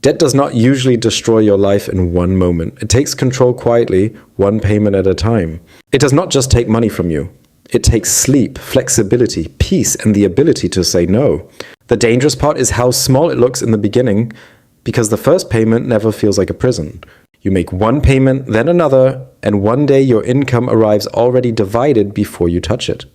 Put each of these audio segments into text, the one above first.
Debt does not usually destroy your life in one moment. It takes control quietly, one payment at a time. It does not just take money from you. It takes sleep, flexibility, peace, and the ability to say no. The dangerous part is how small it looks in the beginning, because the first payment never feels like a prison. You make one payment, then another, and one day your income arrives already divided before you touch it.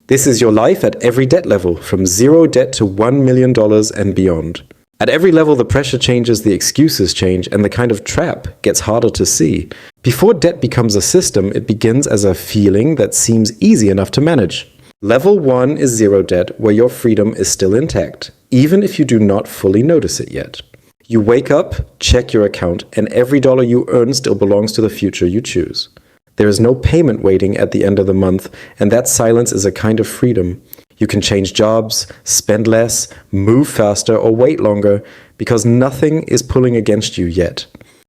This is your life at every debt level, from zero debt to $1 million and beyond. At every level, the pressure changes, the excuses change, and the kind of trap gets harder to see. Before debt becomes a system, it begins as a feeling that seems easy enough to manage. Level 1 is zero debt, where your freedom is still intact, even if you do not fully notice it yet. You wake up, check your account, and every dollar you earn still belongs to the future you choose. There is no payment waiting at the end of the month, and that silence is a kind of freedom. You can change jobs, spend less, move faster, or wait longer, because nothing is pulling against you yet.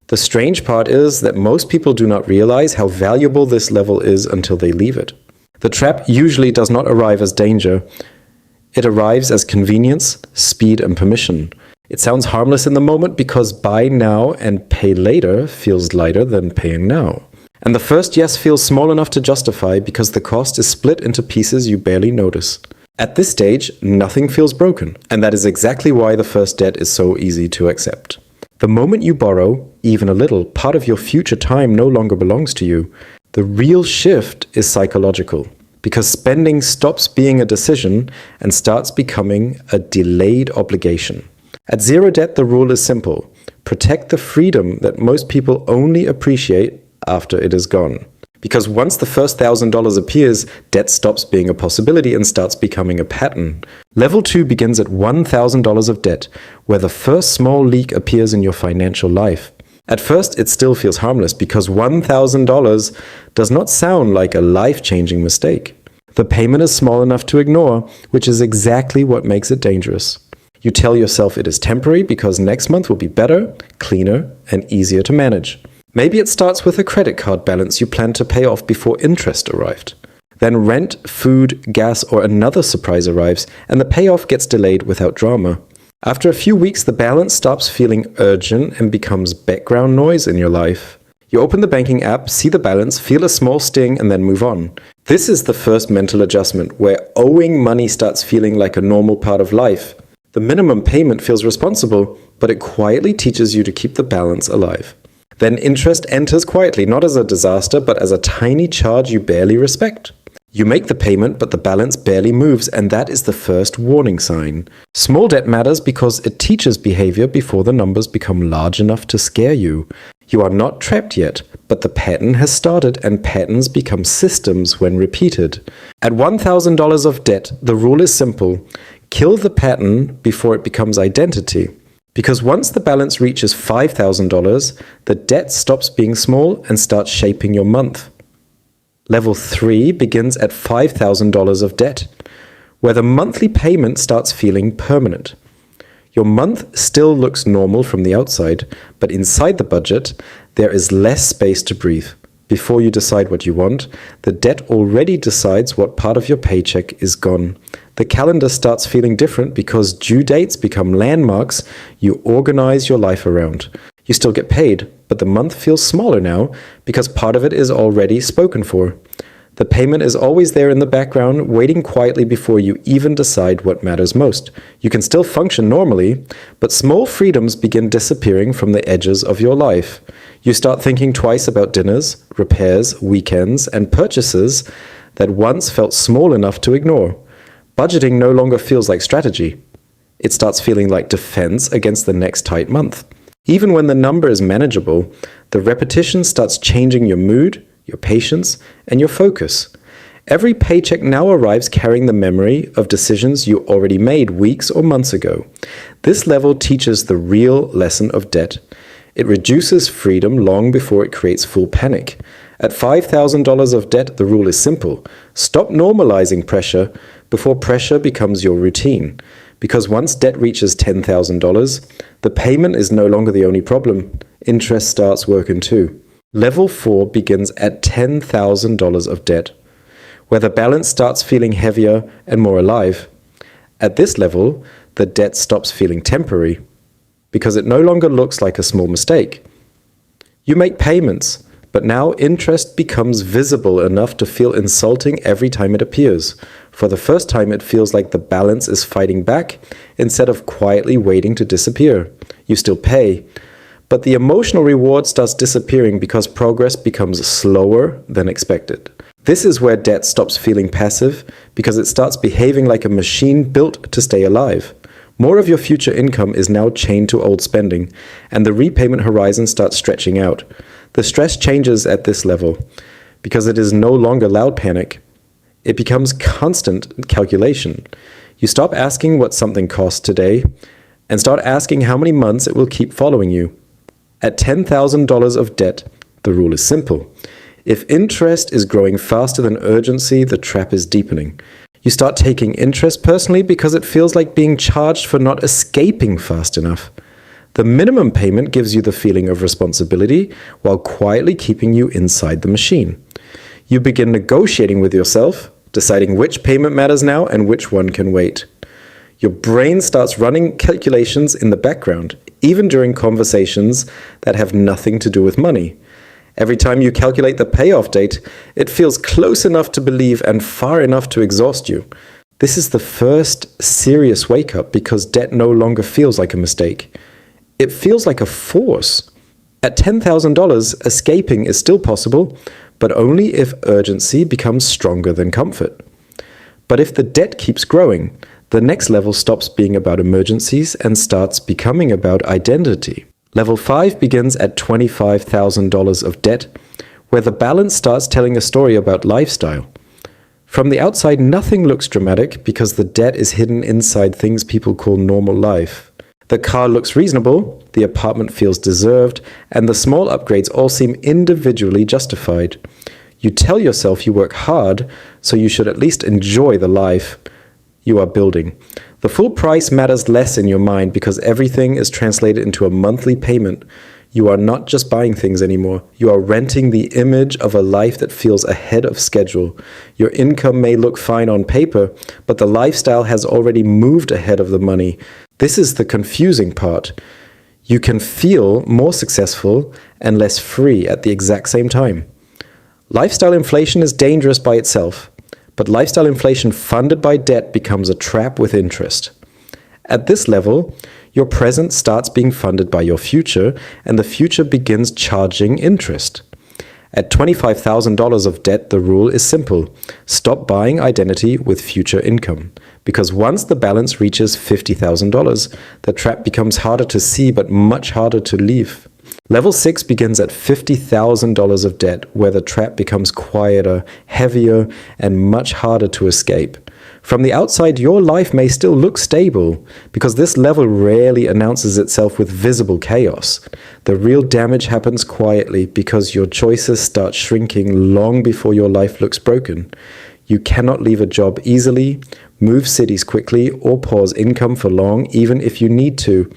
The strange part is that most people do not realize how valuable this level is until they leave it. The trap usually does not arrive as danger. It arrives as convenience, speed, and permission. It sounds harmless in the moment because buy now and pay later feels lighter than paying now. And the first yes feels small enough to justify because the cost is split into pieces you barely notice. At this stage, nothing feels broken, and that is exactly why the first debt is so easy to accept. The moment you borrow, even a little, part of your future time no longer belongs to you. The real shift is psychological, because spending stops being a decision and starts becoming a delayed obligation. At zero debt, the rule is simple. Protect the freedom that most people only appreciate after it is gone. Because once the first $1,000 appears, debt stops being a possibility and starts becoming a pattern. Level 2 begins at $1,000 of debt, where the first small leak appears in your financial life. At first, it still feels harmless because $1,000 does not sound like a life-changing mistake. The payment is small enough to ignore, which is exactly what makes it dangerous. You tell yourself it is temporary because next month will be better, cleaner, and easier to manage. Maybe it starts with a credit card balance you planned to pay off before interest arrived. Then rent, food, gas, or another surprise arrives, and the payoff gets delayed without drama. After a few weeks, the balance stops feeling urgent and becomes background noise in your life. You open the banking app, see the balance, feel a small sting, and then move on. This is the first mental adjustment, where owing money starts feeling like a normal part of life. The minimum payment feels responsible, but it quietly teaches you to keep the balance alive. Then interest enters quietly, not as a disaster, but as a tiny charge you barely respect. You make the payment, but the balance barely moves, and that is the first warning sign. Small debt matters because it teaches behavior before the numbers become large enough to scare you. You are not trapped yet, but the pattern has started, and patterns become systems when repeated. At $1,000 of debt, the rule is simple. Kill the pattern before it becomes identity. Because once the balance reaches $5,000, the debt stops being small and starts shaping your month. Level 3 begins at $5,000 of debt, where the monthly payment starts feeling permanent. Your month still looks normal from the outside, but inside the budget, there is less space to breathe. Before you decide what you want, the debt already decides what part of your paycheck is gone. The calendar starts feeling different because due dates become landmarks you organize your life around. You still get paid, but the month feels smaller now because part of it is already spoken for. The payment is always there in the background, waiting quietly before you even decide what matters most. You can still function normally, but small freedoms begin disappearing from the edges of your life. You start thinking twice about dinners, repairs, weekends, and purchases that once felt small enough to ignore. Budgeting no longer feels like strategy. It starts feeling like defense against the next tight month. Even when the number is manageable, the repetition starts changing your mood, your patience, and your focus. Every paycheck now arrives carrying the memory of decisions you already made weeks or months ago. This level teaches the real lesson of debt. It reduces freedom long before it creates full panic. At $5,000 of debt, the rule is simple. Stop normalizing pressure before pressure becomes your routine. Because once debt reaches $10,000, the payment is no longer the only problem. Interest starts working too. Level 4 begins at $10,000 of debt, where the balance starts feeling heavier and more alive. At this level, the debt stops feeling temporary. because it no longer looks like a small mistake. You make payments, but now interest becomes visible enough to feel insulting every time it appears. For the first time, it feels like the balance is fighting back instead of quietly waiting to disappear. You still pay, but the emotional reward starts disappearing because progress becomes slower than expected. This is where debt stops feeling passive because it starts behaving like a machine built to stay alive. More of your future income is now chained to old spending, and the repayment horizon starts stretching out. The stress changes at this level because it is no longer loud panic. It becomes constant calculation. You stop asking what something costs today and start asking how many months it will keep following you. At $10,000 of debt, the rule is simple. If interest is growing faster than urgency, the trap is deepening. You start taking interest personally because it feels like being charged for not escaping fast enough. The minimum payment gives you the feeling of responsibility while quietly keeping you inside the machine. You begin negotiating with yourself, deciding which payment matters now and which one can wait. Your brain starts running calculations in the background, even during conversations that have nothing to do with money. Every time you calculate the payoff date, it feels close enough to believe and far enough to exhaust you. This is the first serious wake-up because debt no longer feels like a mistake. It feels like a force. At $10,000, escaping is still possible, but only if urgency becomes stronger than comfort. But if the debt keeps growing, the next level stops being about emergencies and starts becoming about identity. Level 5 begins at $25,000 of debt, where the balance starts telling a story about lifestyle. From the outside, nothing looks dramatic because the debt is hidden inside things people call normal life. The car looks reasonable, the apartment feels deserved, and the small upgrades all seem individually justified. You tell yourself you work hard, so you should at least enjoy the life you are building. The full price matters less in your mind because everything is translated into a monthly payment. You are not just buying things anymore. You are renting the image of a life that feels ahead of schedule. Your income may look fine on paper, but the lifestyle has already moved ahead of the money. This is the confusing part. You can feel more successful and less free at the exact same time. Lifestyle inflation is dangerous by itself. But lifestyle inflation funded by debt becomes a trap with interest. At this level, your present starts being funded by your future, and the future begins charging interest. At $25,000 of debt, the rule is simple. Stop buying identity with future income. Because once the balance reaches $50,000, the trap becomes harder to see but much harder to leave. Level 6 begins at $50,000 of debt, where the trap becomes quieter, heavier, and much harder to escape. From the outside, your life may still look stable, because this level rarely announces itself with visible chaos. The real damage happens quietly because your choices start shrinking long before your life looks broken. You cannot leave a job easily, move cities quickly, or pause income for long, even if you need to.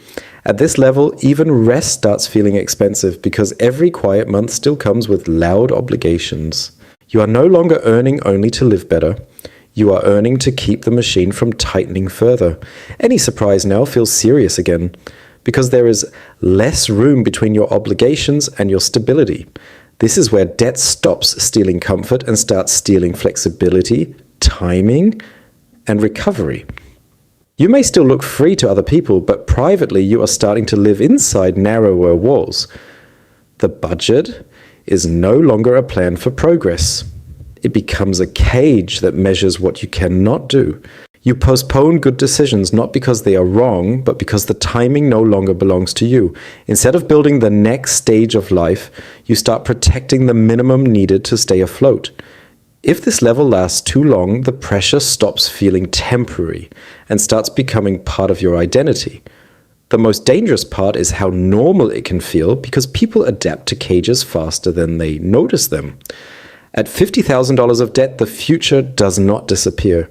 At this level, even rest starts feeling expensive because every quiet month still comes with loud obligations. You are no longer earning only to live better. You are earning to keep the machine from tightening further. Any surprise now feels serious again because there is less room between your obligations and your stability. This is where debt stops stealing comfort and starts stealing flexibility, timing, and recovery. You may still look free to other people, but privately you are starting to live inside narrower walls. The budget is no longer a plan for progress. It becomes a cage that measures what you cannot do. You postpone good decisions not because they are wrong, but because the timing no longer belongs to you. Instead of building the next stage of life, you start protecting the minimum needed to stay afloat. If this level lasts too long, the pressure stops feeling temporary and starts becoming part of your identity. The most dangerous part is how normal it can feel because people adapt to cages faster than they notice them. At $50,000 of debt, the future does not disappear.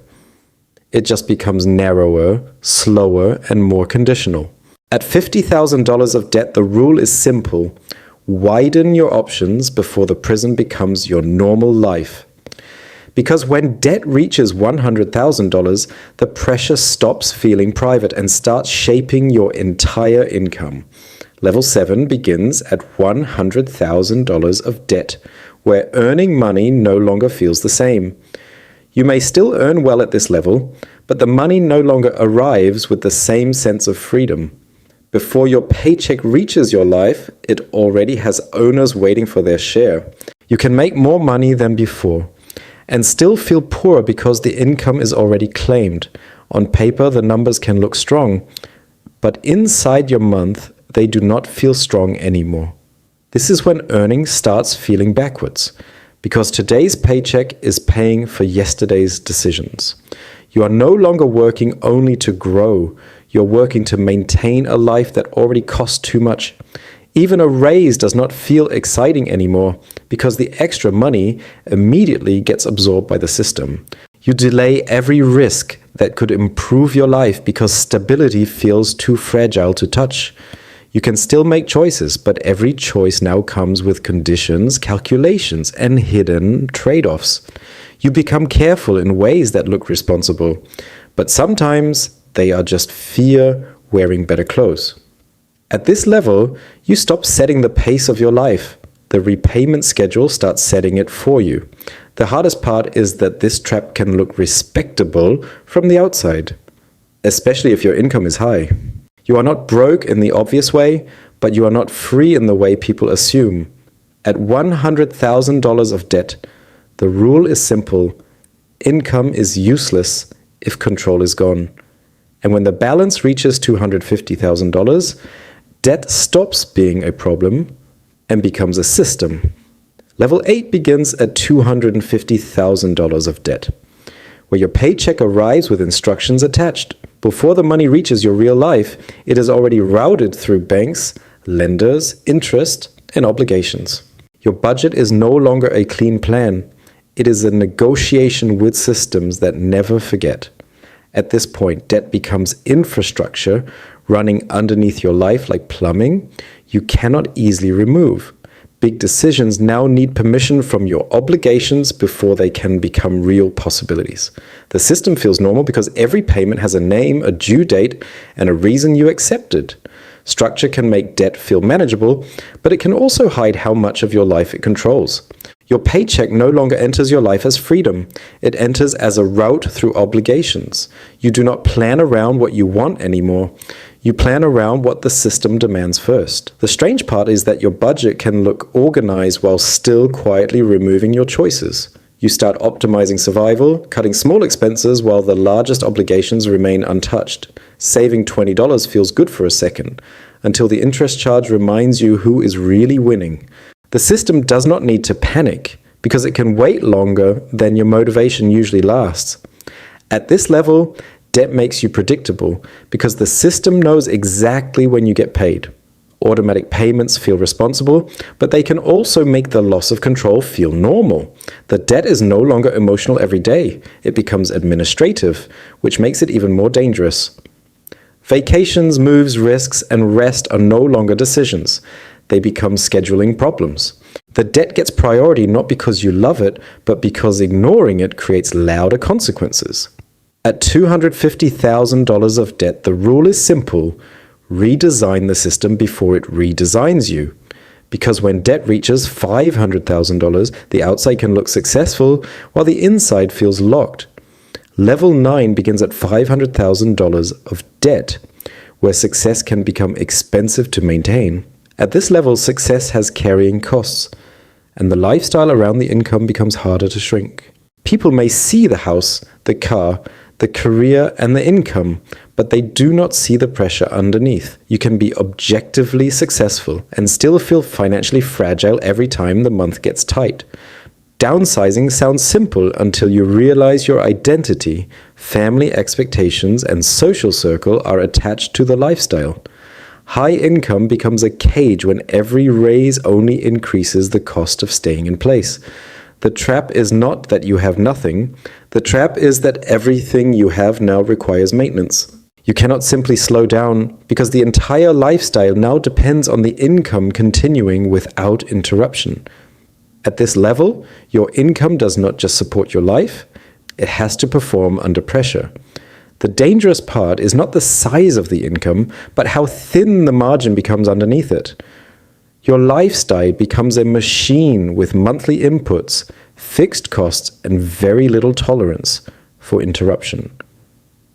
It just becomes narrower, slower, and more conditional. At $50,000 of debt, the rule is simple. Widen your options before the prison becomes your normal life. Because when debt reaches $100,000, the pressure stops feeling private and starts shaping your entire income. Level 7 begins at $100,000 of debt, where earning money no longer feels the same. You may still earn well at this level, but the money no longer arrives with the same sense of freedom. Before your paycheck reaches your life, it already has owners waiting for their share. You can make more money than before and still feel poor because the income is already claimed. On paper, the numbers can look strong, but inside your month, they do not feel strong anymore. This is when earning starts feeling backwards, because today's paycheck is paying for yesterday's decisions. You are no longer working only to grow. You're working to maintain a life that already costs too much. Even a raise does not feel exciting anymore because the extra money immediately gets absorbed by the system. You delay every risk that could improve your life because stability feels too fragile to touch. You can still make choices, but every choice now comes with conditions, calculations, and hidden trade-offs. You become careful in ways that look responsible, but sometimes they are just fear wearing better clothes. At this level, you stop setting the pace of your life. The repayment schedule starts setting it for you. The hardest part is that this trap can look respectable from the outside, especially if your income is high. You are not broke in the obvious way, but you are not free in the way people assume. At $100,000 of debt, the rule is simple. Income is useless if control is gone. And when the balance reaches $250,000, debt stops being a problem and becomes a system. Level 8 begins at $250,000 of debt, where your paycheck arrives with instructions attached. Before the money reaches your real life, it is already routed through banks, lenders, interest, and obligations. Your budget is no longer a clean plan. It is a negotiation with systems that never forget. At this point, debt becomes infrastructure running underneath your life like plumbing you cannot easily remove. Big decisions now need permission from your obligations before they can become real possibilities. The system feels normal because every payment has a name, a due date, and a reason you accepted. Structure can make debt feel manageable, but it can also hide how much of your life it controls. Your paycheck no longer enters your life as freedom. It enters as a route through obligations. You do not plan around what you want anymore. You plan around what the system demands first. The strange part is that your budget can look organized while still quietly removing your choices. You start optimizing survival, cutting small expenses while the largest obligations remain untouched. Saving $20 feels good for a second, until the interest charge reminds you who is really winning. The system does not need to panic, because it can wait longer than your motivation usually lasts. At this level, debt makes you predictable, because the system knows exactly when you get paid. Automatic payments feel responsible, but they can also make the loss of control feel normal. The debt is no longer emotional every day. It becomes administrative, which makes it even more dangerous. Vacations, moves, risks, and rest are no longer decisions. They become scheduling problems. The debt gets priority not because you love it, but because ignoring it creates louder consequences. At $250,000 of debt, the rule is simple. Redesign the system before it redesigns you. Because when debt reaches $500,000, the outside can look successful while the inside feels locked. Level 9 begins at $500,000 of debt, where success can become expensive to maintain. At this level, success has carrying costs, and the lifestyle around the income becomes harder to shrink. People may see the house, the car, the career, and the income, but they do not see the pressure underneath. You can be objectively successful and still feel financially fragile every time the month gets tight. Downsizing sounds simple until you realize your identity, family expectations, and social circle are attached to the lifestyle. High income becomes a cage when every raise only increases the cost of staying in place. The trap is not that you have nothing. The trap is that everything you have now requires maintenance. You cannot simply slow down because the entire lifestyle now depends on the income continuing without interruption. At this level, your income does not just support your life, it has to perform under pressure. The dangerous part is not the size of the income, but how thin the margin becomes underneath it. Your lifestyle becomes a machine with monthly inputs, fixed costs, and very little tolerance for interruption.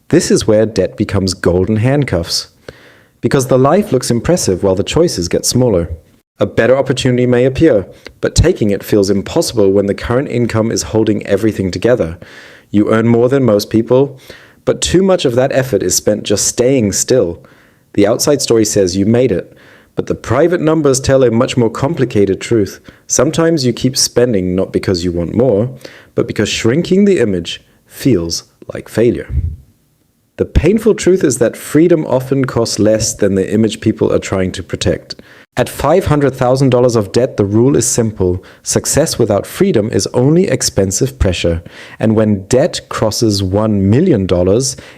This is where debt becomes golden handcuffs, because the life looks impressive while the choices get smaller. A better opportunity may appear, but taking it feels impossible when the current income is holding everything together. You earn more than most people, but too much of that effort is spent just staying still. The outside story says you made it, but the private numbers tell a much more complicated truth. Sometimes you keep spending not because you want more, but because shrinking the image feels like failure. The painful truth is that freedom often costs less than the image people are trying to protect. At $500,000 of debt, the rule is simple. Success without freedom is only expensive pressure. And when debt crosses $1 million,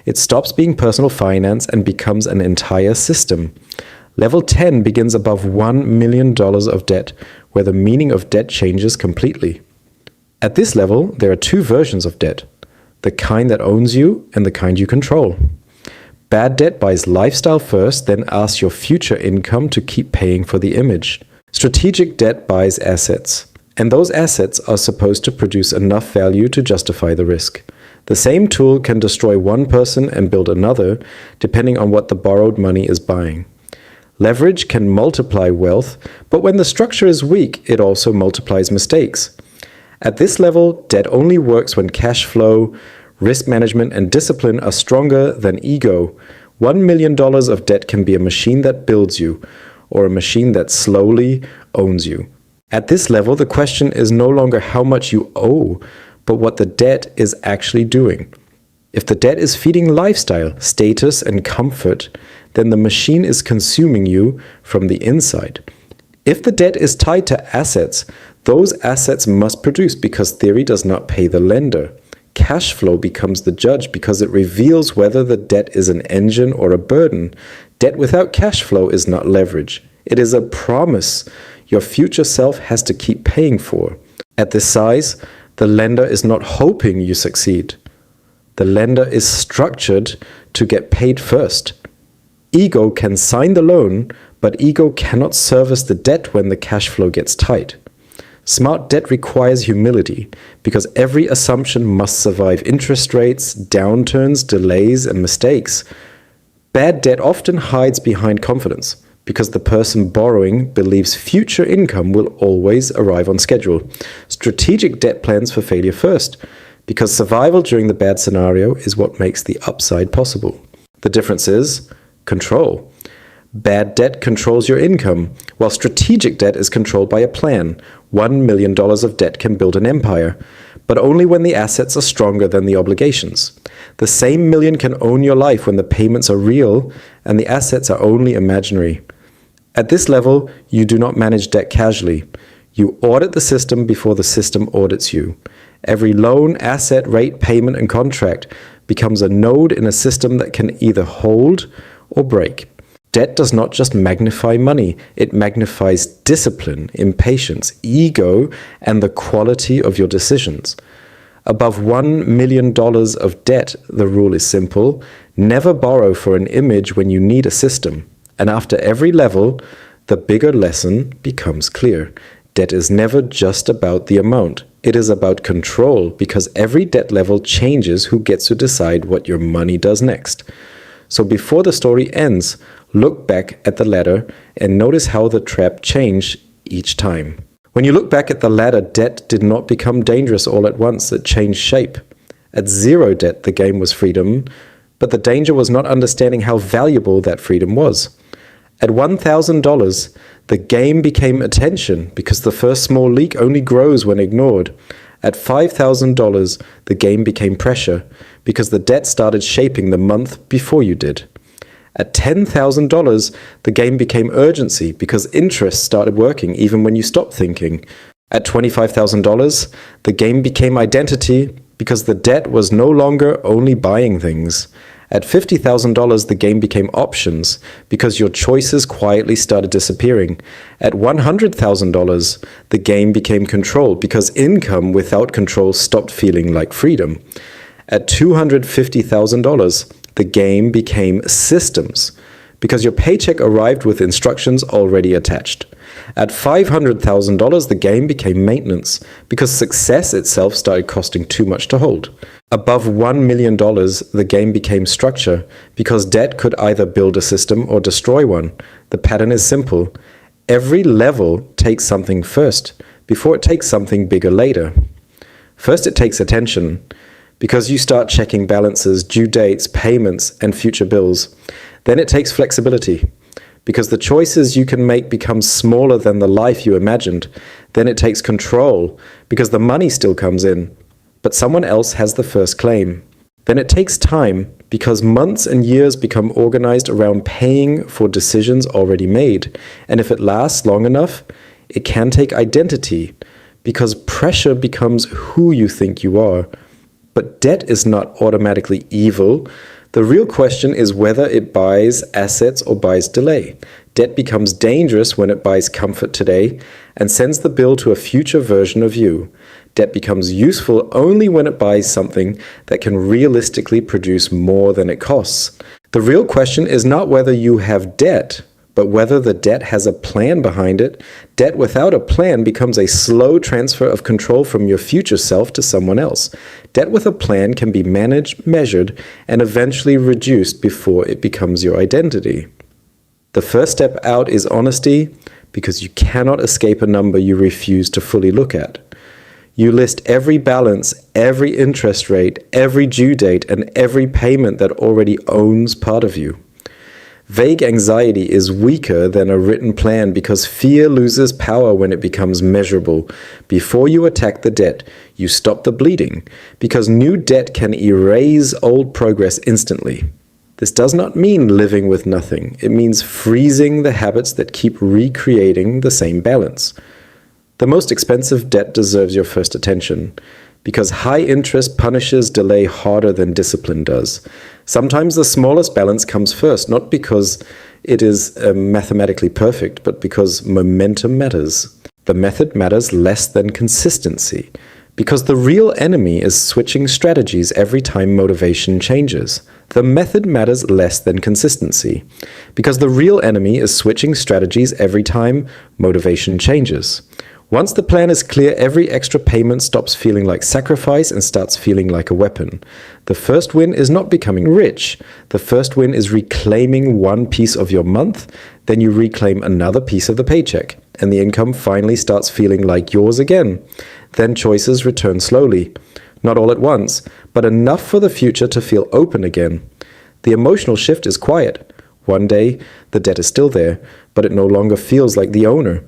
it stops being personal finance and becomes an entire system. Level 10 begins above $1 million of debt, where the meaning of debt changes completely. At this level, there are two versions of debt: the kind that owns you and the kind you control. Bad debt buys lifestyle first, then asks your future income to keep paying for the image. Strategic debt buys assets, and those assets are supposed to produce enough value to justify the risk. The same tool can destroy one person and build another, depending on what the borrowed money is buying. Leverage can multiply wealth, but when the structure is weak, it also multiplies mistakes. At this level, debt only works when cash flow, risk management, and discipline are stronger than ego. $1 million of debt can be a machine that builds you, or a machine that slowly owns you. At this level, the question is no longer how much you owe, but what the debt is actually doing. If the debt is feeding lifestyle, status, and comfort, then the machine is consuming you from the inside. If the debt is tied to assets, those assets must produce because theory does not pay the lender. Cash flow becomes the judge because it reveals whether the debt is an engine or a burden. Debt without cash flow is not leverage. It is a promise your future self has to keep paying for. At this size, the lender is not hoping you succeed. The lender is structured to get paid first. Ego can sign the loan, but ego cannot service the debt when the cash flow gets tight. Smart debt requires humility, because every assumption must survive interest rates, downturns, delays, and mistakes. Bad debt often hides behind confidence, because the person borrowing believes future income will always arrive on schedule. Strategic debt plans for failure first, because survival during the bad scenario is what makes the upside possible. The difference is control. Bad debt controls your income, while strategic debt is controlled by a plan. $1 million of debt can build an empire, but only when the assets are stronger than the obligations. The same million can own your life when the payments are real and the assets are only imaginary. At this level, you do not manage debt casually. You audit the system before the system audits you. Every loan, asset, rate, payment, and contract becomes a node in a system that can either hold or break. Debt does not just magnify money, it magnifies discipline, impatience, ego, and the quality of your decisions. Above $1 million of debt, the rule is simple: never borrow for an image when you need a system. And after every level, the bigger lesson becomes clear. Debt is never just about the amount. It is about control, because every debt level changes who gets to decide what your money does next. So before the story ends, look back at the ladder and notice how the trap changed each time. When you look back at the ladder, debt did not become dangerous all at once, it changed shape. At zero debt, the game was freedom, but the danger was not understanding how valuable that freedom was. At $1,000, the game became attention, because the first small leak only grows when ignored. At $5,000, the game became pressure, because the debt started shaping the month before you did. At $10,000, the game became urgency, because interest started working even when you stopped thinking. At $25,000, the game became identity, because the debt was no longer only buying things. At $50,000, the game became options because your choices quietly started disappearing. At $100,000, the game became control because income without control stopped feeling like freedom. At $250,000, the game became systems because your paycheck arrived with instructions already attached. At $500,000, the game became maintenance because success itself started costing too much to hold. Above $1 million, the game became structure because debt could either build a system or destroy one. The pattern is simple. Every level takes something first before it takes something bigger later. First, it takes attention because you start checking balances, due dates, payments, and future bills. Then it takes flexibility because the choices you can make become smaller than the life you imagined. Then it takes control because the money still comes in, but someone else has the first claim. Then it takes time because months and years become organized around paying for decisions already made. And if it lasts long enough, it can take identity because pressure becomes who you think you are. But debt is not automatically evil. The real question is whether it buys assets or buys delay. Debt becomes dangerous when it buys comfort today and sends the bill to a future version of you. Debt becomes useful only when it buys something that can realistically produce more than it costs. The real question is not whether you have debt, but whether the debt has a plan behind it. Debt without a plan becomes a slow transfer of control from your future self to someone else. Debt with a plan can be managed, measured, and eventually reduced before it becomes your identity. The first step out is honesty, because you cannot escape a number you refuse to fully look at. You list every balance, every interest rate, every due date, and every payment that already owns part of you. Vague anxiety is weaker than a written plan because fear loses power when it becomes measurable. Before you attack the debt, you stop the bleeding because new debt can erase old progress instantly. This does not mean living with nothing. It means freezing the habits that keep recreating the same balance. The most expensive debt deserves your first attention because high interest punishes delay harder than discipline does. Sometimes the smallest balance comes first, not because it is mathematically perfect, but because momentum matters. The method matters less than consistency, because the real enemy is switching strategies every time motivation changes. The method matters less than consistency, because the real enemy is switching strategies every time motivation changes. Once the plan is clear, every extra payment stops feeling like sacrifice and starts feeling like a weapon. The first win is not becoming rich. The first win is reclaiming one piece of your month, then you reclaim another piece of the paycheck, and the income finally starts feeling like yours again. Then choices return slowly. Not all at once, but enough for the future to feel open again. The emotional shift is quiet. One day, the debt is still there, but it no longer feels like the owner.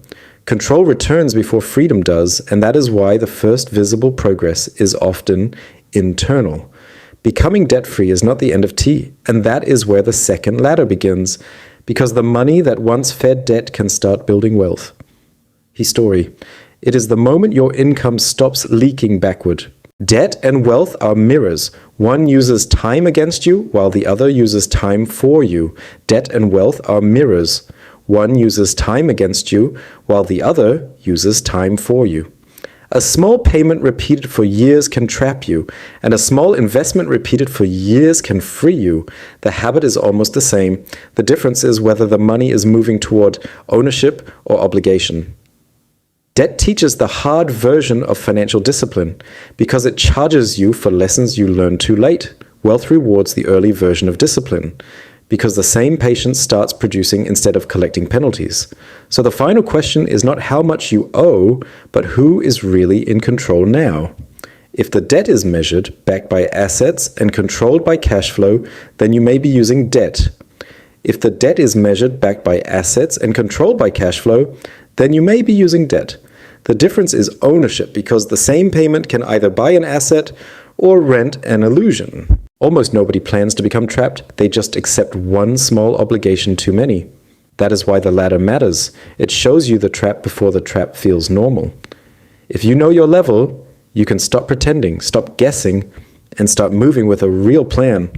Control returns before freedom does, and that is why the first visible progress is often internal. Becoming debt-free is not the end of T, and that is where the second ladder begins, because the money that once fed debt can start building wealth. History. It is the moment your income stops leaking backward. Debt and wealth are mirrors. One uses time against you, while the other uses time for you. Debt and wealth are mirrors. One uses time against you, while the other uses time for you. A small payment repeated for years can trap you, and a small investment repeated for years can free you. The habit is almost the same. The difference is whether the money is moving toward ownership or obligation. Debt teaches the hard version of financial discipline because it charges you for lessons you learned too late. Wealth rewards the early version of discipline, because the same patience starts producing instead of collecting penalties. So the final question is not how much you owe, but who is really in control now. If the debt is measured, backed by assets, and controlled by cash flow, then you may be using debt. If the debt is measured, backed by assets, and controlled by cash flow, then you may be using debt. The difference is ownership, because the same payment can either buy an asset or rent an illusion. Almost nobody plans to become trapped. They just accept one small obligation too many. That is why the ladder matters. It shows you the trap before the trap feels normal. If you know your level, you can stop pretending, stop guessing, and start moving with a real plan.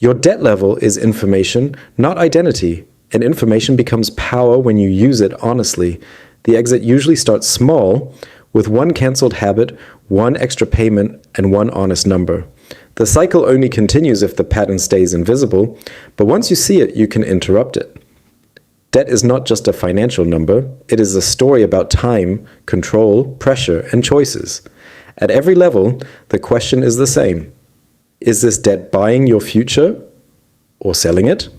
Your debt level is information, not identity, and information becomes power when you use it honestly. The exit usually starts small, with one canceled habit, one extra payment, and one honest number. The cycle only continues if the pattern stays invisible, but once you see it, you can interrupt it. Debt is not just a financial number, it is a story about time, control, pressure, and choices. At every level, the question is the same. Is this debt buying your future or selling it?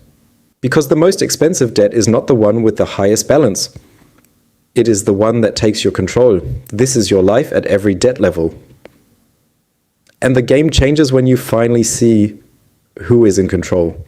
Because the most expensive debt is not the one with the highest balance. It is the one that takes your control. This is your life at every debt level. And the game changes when you finally see who is in control.